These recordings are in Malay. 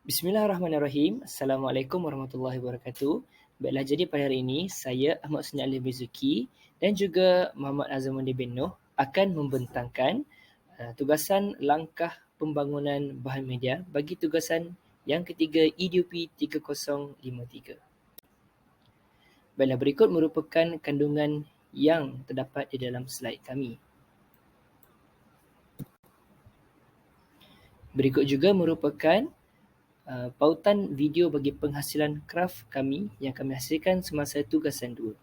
Bismillahirrahmanirrahim. Assalamualaikum warahmatullahi wabarakatuh. Baiklah, jadi pada hari ini saya Ahmad Husni Ali Bezuki dan juga Muhammad Azamuddin bin Noh akan membentangkan tugasan langkah pembangunan bahan media bagi tugasan yang ketiga EDUP 3053. Baiklah, berikut merupakan kandungan yang terdapat di dalam slide kami. Berikut juga merupakan pautan video bagi penghasilan kraft kami yang kami hasilkan semasa tugasan 2.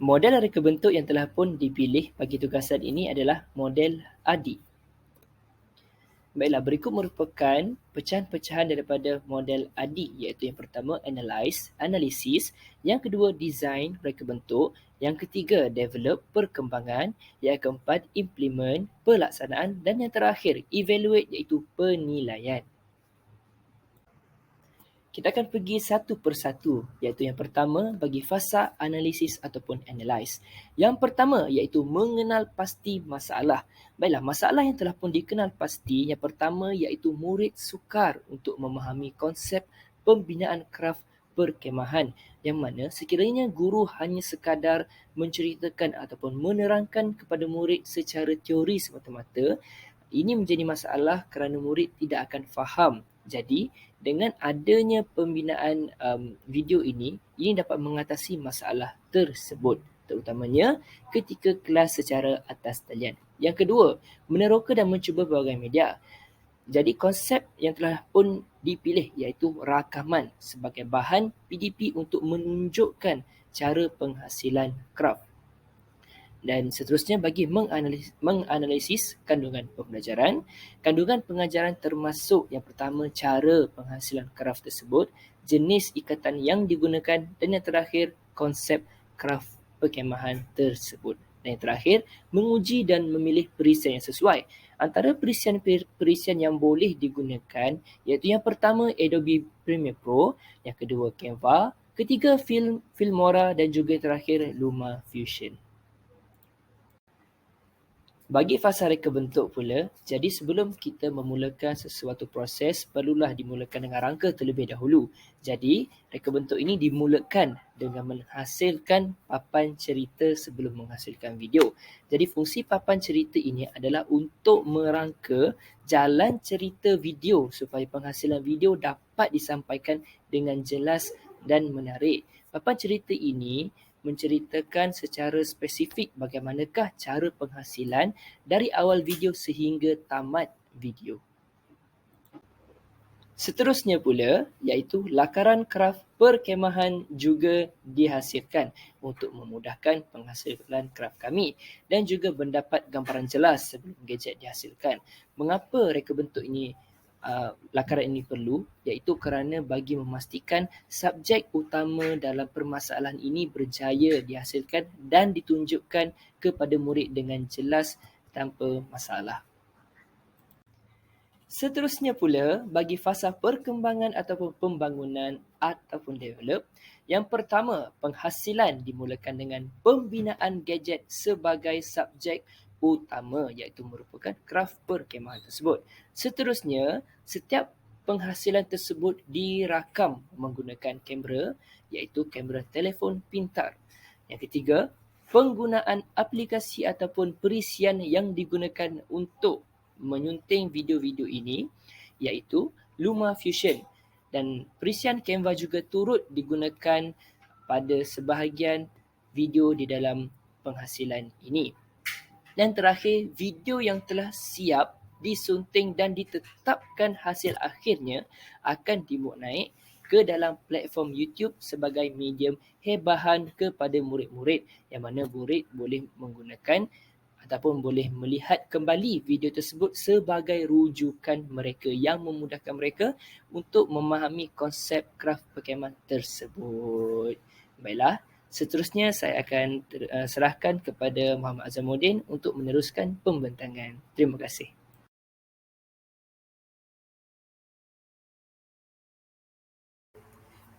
Model reka bentuk yang telah pun dipilih bagi tugasan ini adalah model ADI. Baiklah, berikut merupakan pecahan-pecahan daripada model ADI, iaitu yang pertama analyze, analisis, yang kedua design, reka bentuk, yang ketiga develop, perkembangan, yang keempat implement, pelaksanaan, dan yang terakhir evaluate, iaitu penilaian. Kita akan pergi satu persatu, iaitu yang pertama bagi fasa analisis ataupun analyze. Yang pertama iaitu mengenal pasti masalah. Baiklah, masalah yang telah pun dikenal pasti, yang pertama iaitu murid sukar untuk memahami konsep pembinaan kraf perkemahan, yang mana sekiranya guru hanya sekadar menceritakan ataupun menerangkan kepada murid secara teori semata-mata, ini menjadi masalah kerana murid tidak akan faham. Jadi, dengan adanya pembinaan video ini dapat mengatasi masalah tersebut, terutamanya ketika kelas secara atas talian. Yang kedua, meneroka dan mencuba berbagai media. Jadi konsep yang telah pun dipilih iaitu rakaman sebagai bahan PDP untuk menunjukkan cara penghasilan kraft. Dan seterusnya bagi menganalisis kandungan pembelajaran. Kandungan pengajaran termasuk yang pertama cara penghasilan kraf tersebut, jenis ikatan yang digunakan dan yang terakhir konsep kraf perkemahan tersebut. Dan yang terakhir, menguji dan memilih perisian yang sesuai. Antara perisian yang boleh digunakan iaitu yang pertama Adobe Premiere Pro, yang kedua Canva, ketiga Filmora dan juga yang terakhir LumaFusion. Bagi fasa reka bentuk pula, jadi sebelum kita memulakan sesuatu proses, perlulah dimulakan dengan rangka terlebih dahulu. Jadi, reka bentuk ini dimulakan dengan menghasilkan papan cerita sebelum menghasilkan video. Jadi, fungsi papan cerita ini adalah untuk merangka jalan cerita video supaya penghasilan video dapat disampaikan dengan jelas dan menarik. Papan cerita ini menceritakan secara spesifik bagaimanakah cara penghasilan dari awal video sehingga tamat video. Seterusnya pula iaitu lakaran kraf perkemahan juga dihasilkan untuk memudahkan penghasilan kraf kami dan juga mendapat gambaran jelas sebelum gadget dihasilkan. Mengapa reka bentuk ini lakaran ini perlu, iaitu kerana bagi memastikan subjek utama dalam permasalahan ini berjaya dihasilkan dan ditunjukkan kepada murid dengan jelas tanpa masalah. Seterusnya pula bagi fasa perkembangan ataupun pembangunan ataupun develop, yang pertama penghasilan dimulakan dengan pembinaan gadget sebagai subjek utama iaitu merupakan kraf perkemahan tersebut. Seterusnya, setiap penghasilan tersebut dirakam menggunakan kamera iaitu kamera telefon pintar. Yang ketiga, penggunaan aplikasi ataupun perisian yang digunakan untuk menyunting video-video ini iaitu LumaFusion, dan perisian Canva juga turut digunakan pada sebahagian video di dalam penghasilan ini. Dan terakhir, video yang telah siap disunting dan ditetapkan hasil akhirnya akan dimuat naik ke dalam platform YouTube sebagai medium hebahan kepada murid-murid, yang mana murid boleh menggunakan ataupun boleh melihat kembali video tersebut sebagai rujukan mereka yang memudahkan mereka untuk memahami konsep kraf perkemahan tersebut. Baiklah, seterusnya saya akan serahkan kepada Muhammad Azamuddin untuk meneruskan pembentangan. Terima kasih.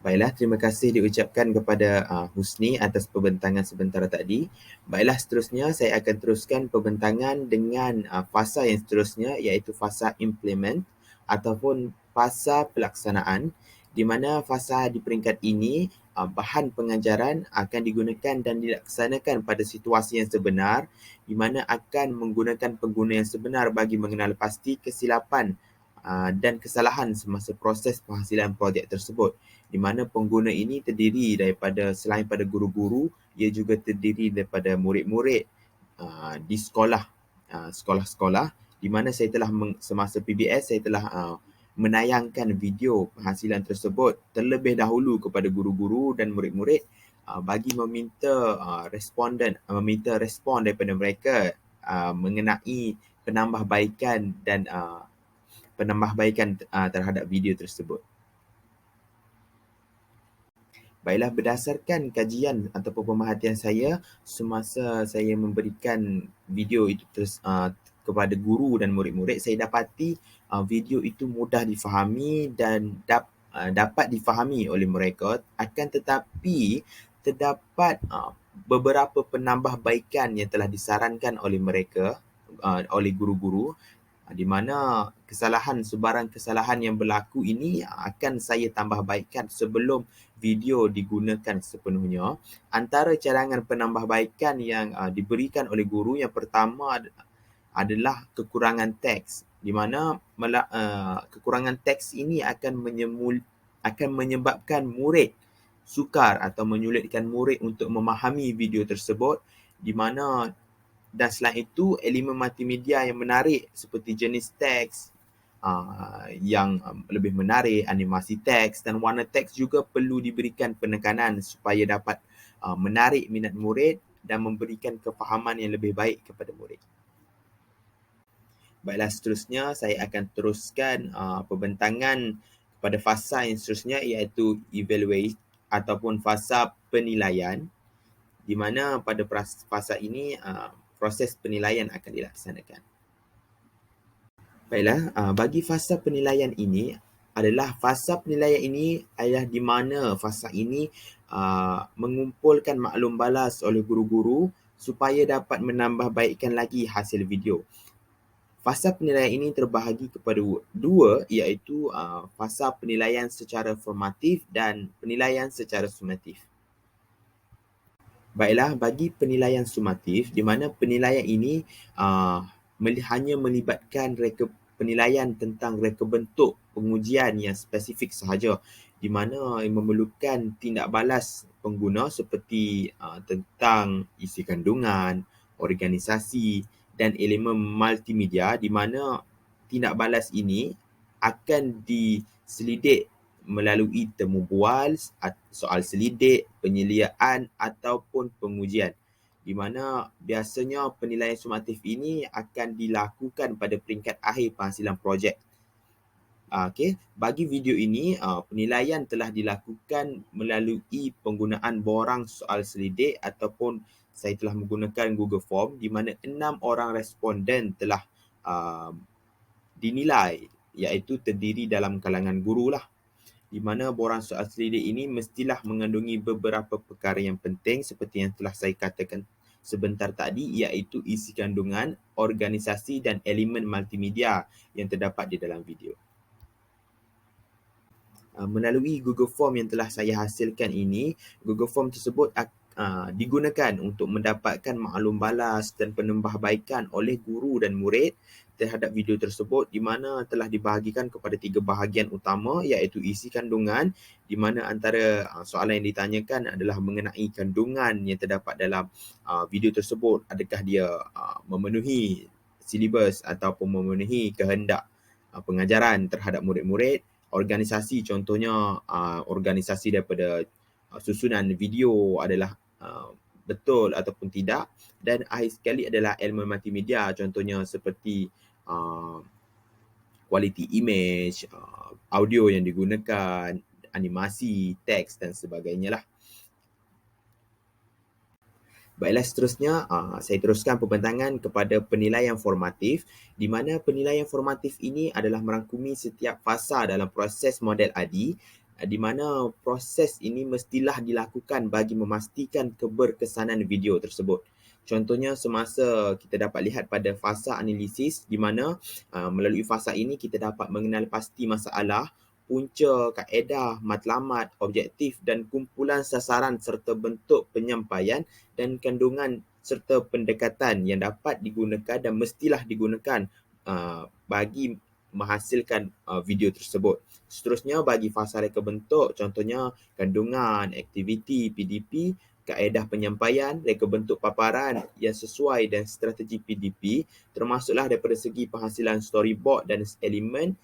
Baiklah, terima kasih diucapkan kepada Husni atas pembentangan sebentar tadi. Baiklah, seterusnya saya akan teruskan pembentangan dengan fasa yang seterusnya, iaitu fasa implement ataupun fasa pelaksanaan, di mana fasa di peringkat ini bahan pengajaran akan digunakan dan dilaksanakan pada situasi yang sebenar, di mana akan menggunakan pengguna yang sebenar bagi mengenal pasti kesilapan dan kesalahan semasa proses penghasilan projek tersebut, di mana pengguna ini terdiri daripada, selain pada guru-guru, ia juga terdiri daripada murid-murid di sekolah-sekolah, di mana saya telah semasa PBS saya telah menayangkan video penghasilan tersebut terlebih dahulu kepada guru-guru dan murid-murid bagi meminta respon daripada mereka mengenai penambahbaikan terhadap video tersebut. Baiklah, berdasarkan kajian ataupun pemerhatian saya semasa saya memberikan video itu kepada guru dan murid-murid, saya dapati video itu mudah difahami dan dapat difahami oleh mereka, akan tetapi terdapat beberapa penambahbaikan yang telah disarankan oleh mereka, oleh guru-guru, di mana sebarang kesalahan yang berlaku ini akan saya tambah baikkan sebelum video digunakan sepenuhnya. Antara cadangan penambahbaikan yang diberikan oleh guru, yang pertama adalah kekurangan teks, di mana kekurangan teks ini akan menyebabkan murid sukar atau menyulitkan murid untuk memahami video tersebut, di mana dan selain itu, elemen multimedia yang menarik seperti jenis teks yang lebih menarik, animasi teks dan warna teks juga perlu diberikan penekanan supaya dapat menarik minat murid dan memberikan kefahaman yang lebih baik kepada murid. Baiklah, seterusnya saya akan teruskan pembentangan pada fasa yang seterusnya, iaitu evaluate ataupun fasa penilaian, di mana pada fasa ini proses penilaian akan dilaksanakan. Baiklah, bagi fasa penilaian ini adalah di mana fasa ini mengumpulkan maklum balas oleh guru-guru supaya dapat menambahbaikkan lagi hasil video. Fasa penilaian ini terbahagi kepada dua, iaitu fasa penilaian secara formatif dan penilaian secara sumatif. Baiklah, bagi penilaian sumatif, di mana penilaian ini hanya melibatkan penilaian tentang reka bentuk pengujian yang spesifik sahaja, di mana memerlukan tindak balas pengguna seperti tentang isi kandungan, organisasi dan elemen multimedia, di mana tindak balas ini akan diselidik melalui temu bual, soal selidik, penyeliaan ataupun pengujian, di mana biasanya penilaian sumatif ini akan dilakukan pada peringkat akhir penghasilan projek. Bagi video ini, penilaian telah dilakukan melalui penggunaan borang soal selidik ataupun saya telah menggunakan Google Form, di mana 6 orang responden telah dinilai, iaitu terdiri dalam kalangan guru lah, di mana borang soal selidik ini mestilah mengandungi beberapa perkara yang penting seperti yang telah saya katakan sebentar tadi, iaitu isi kandungan, organisasi dan elemen multimedia yang terdapat di dalam video. Melalui Google Form yang telah saya hasilkan ini, Google Form tersebut digunakan untuk mendapatkan maklum balas dan penambahbaikan oleh guru dan murid terhadap video tersebut, di mana telah dibahagikan kepada 3 bahagian utama, iaitu isi kandungan, di mana antara soalan yang ditanyakan adalah mengenai kandungan yang terdapat dalam video tersebut, adakah dia memenuhi silibus ataupun memenuhi kehendak pengajaran terhadap murid-murid. Organisasi, contohnya organisasi daripada susunan video adalah betul ataupun tidak, dan akhir sekali adalah elemen multimedia, contohnya seperti quality image, audio yang digunakan, animasi, teks dan sebagainya lah. Baiklah, seterusnya saya teruskan pembentangan kepada penilaian formatif, di mana penilaian formatif ini adalah merangkumi setiap fasa dalam proses model ADI, di mana proses ini mestilah dilakukan bagi memastikan keberkesanan video tersebut. Contohnya semasa kita dapat lihat pada fasa analisis di mana melalui fasa ini kita dapat mengenal pasti masalah, punca, kaedah, matlamat, objektif dan kumpulan sasaran serta bentuk penyampaian dan kandungan serta pendekatan yang dapat digunakan dan mestilah digunakan bagi menghasilkan video tersebut. Seterusnya bagi fasa reka bentuk, contohnya kandungan, aktiviti, PDP, kaedah penyampaian, reka bentuk paparan yang sesuai dan strategi PDP, termasuklah daripada segi penghasilan storyboard dan elemen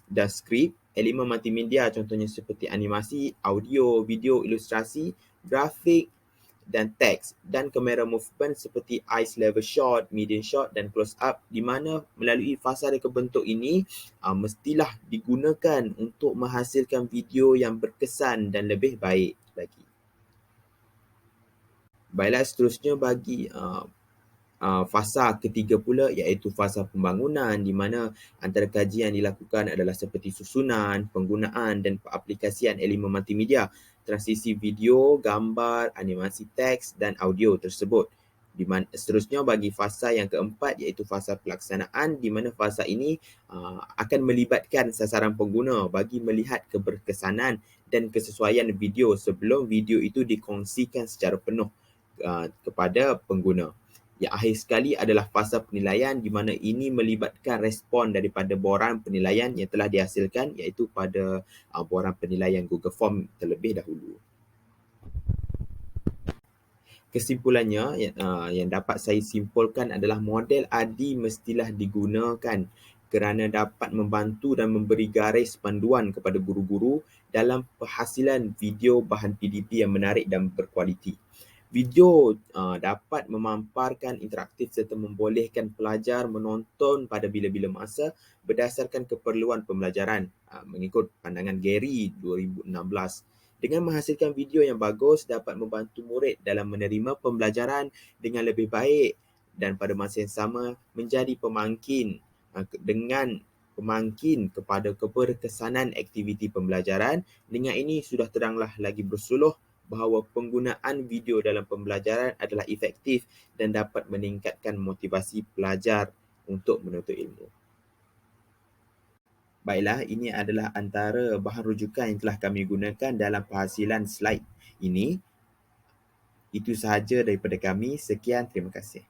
dan skrip, elemen multimedia contohnya seperti animasi, audio, video, ilustrasi, grafik dan teks, dan kamera movement seperti eyes level shot, medium shot dan close up, di mana melalui fasa reka bentuk ini mestilah digunakan untuk menghasilkan video yang berkesan dan lebih baik lagi. Baiklah, seterusnya bagi fasa ketiga pula iaitu fasa pembangunan, di mana antara kajian dilakukan adalah seperti susunan, penggunaan dan aplikasian elemen multimedia, transisi video, gambar, animasi teks dan audio tersebut. Di mana seterusnya bagi fasa yang keempat iaitu fasa pelaksanaan, di mana fasa ini akan melibatkan sasaran pengguna bagi melihat keberkesanan dan kesesuaian video sebelum video itu dikongsikan secara penuh kepada pengguna. Yang akhir sekali adalah fasa penilaian, di mana ini melibatkan respon daripada borang penilaian yang telah dihasilkan iaitu pada borang penilaian Google Form terlebih dahulu. Kesimpulannya yang dapat saya simpulkan adalah model ADI mestilah digunakan kerana dapat membantu dan memberi garis panduan kepada guru-guru dalam penghasilan video bahan PDP yang menarik dan berkualiti. Video dapat memamparkan interaktif serta membolehkan pelajar menonton pada bila-bila masa berdasarkan keperluan pembelajaran mengikut pandangan Gary 2016. Dengan menghasilkan video yang bagus dapat membantu murid dalam menerima pembelajaran dengan lebih baik dan pada masa yang sama menjadi pemangkin kepada keberkesanan aktiviti pembelajaran. Dengan ini sudah teranglah lagi bersuluh bahawa penggunaan video dalam pembelajaran adalah efektif dan dapat meningkatkan motivasi pelajar untuk menuntut ilmu. Baiklah, ini adalah antara bahan rujukan yang telah kami gunakan dalam penghasilan slide ini. Itu sahaja daripada kami. Sekian, terima kasih.